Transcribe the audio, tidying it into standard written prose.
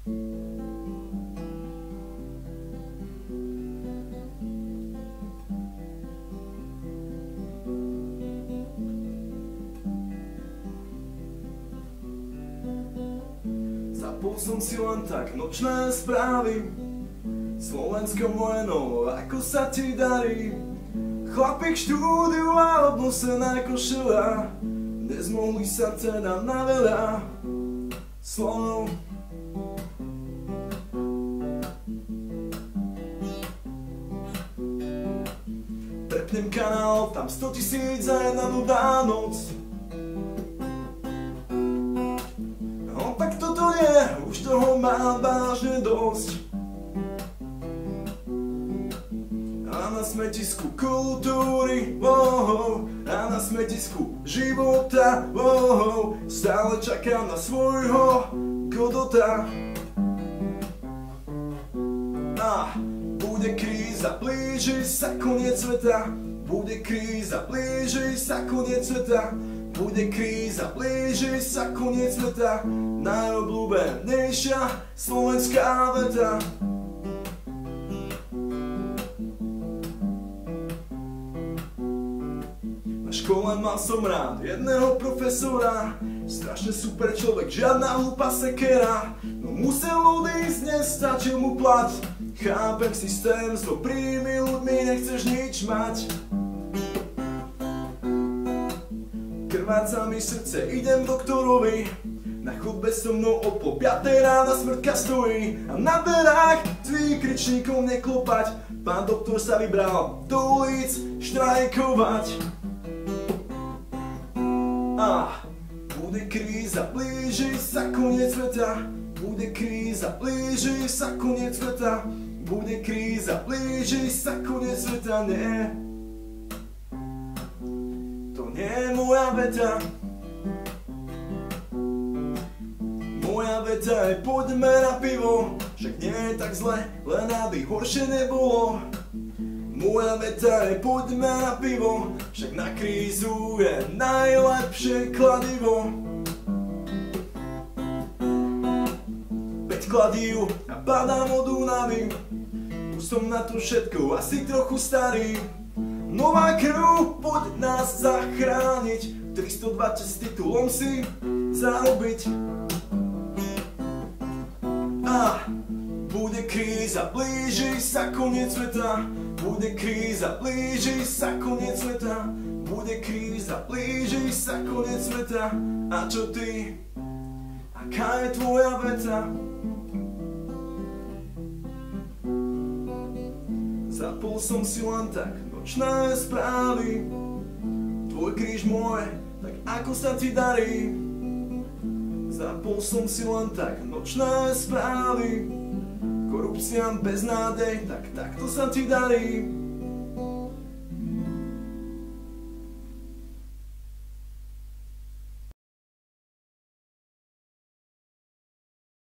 Zapol som si len tak nočné správy, Slovensko moje no, ako sa ti darí? Chlapík štúdiu a obnosená košela, nezmohli sa teda na veľa slov. Prepnem kanál, tam 100 000 za jedna nudná noc. No tak toto je, už toho mám vážne dosť. A na smetisku kultúry, a na smetisku života, stále čakám na svojho Godota. A bude kríza, blíži sa koniec sveta. Bude kríza, blíži sa koniec sveta. Bude kríza, blíži sa koniec sveta. Najobľúbenejšia slovenská veta. Na škole mal som rád jedného profesora, strašne super človek, žiadna hlúpa sekera. No musel odísť, nestačil mu plat. Chápem systém, s dobrými ľuďmi nechceš nič mať. Krváca mi srdce, idem doktorovi. Na chodbe so mnou o pol 5 rána smrtka stojí. A na dverách s výkričníkom neklopať. Pán doktor sa vybral do ulic štrajkovať. A bude kríza, blíži sa koniec sveta. Bude kríza, blíži sa koniec sveta. Bude kríza, blíži sa koniec sveta. Nie, to nie je moja veta. Moja veta je poďme na pivo, však nie je tak zle, len aby horšie nebolo. Moja veta je poďme na pivo, však na krízu je najlepšie kladivo. Kladív a padám od únavy. Už som na to všetko asi trochu starý. Nová krv, poď nás zachrániť. 320 s titulom si zarobiť. A bude kríza, blíži sa koniec sveta. Bude kríza, blíži sa koniec sveta. Bude kríza, blíži sa koniec sveta. A čo ty? Aká je tvoja veta? Zapol som si len tak nočné správy. Tvoj kríž môj, tak ako sa ti darí? Zapol som si len tak nočné správy. Korupcia, beznádej, tak takto sa ti darí.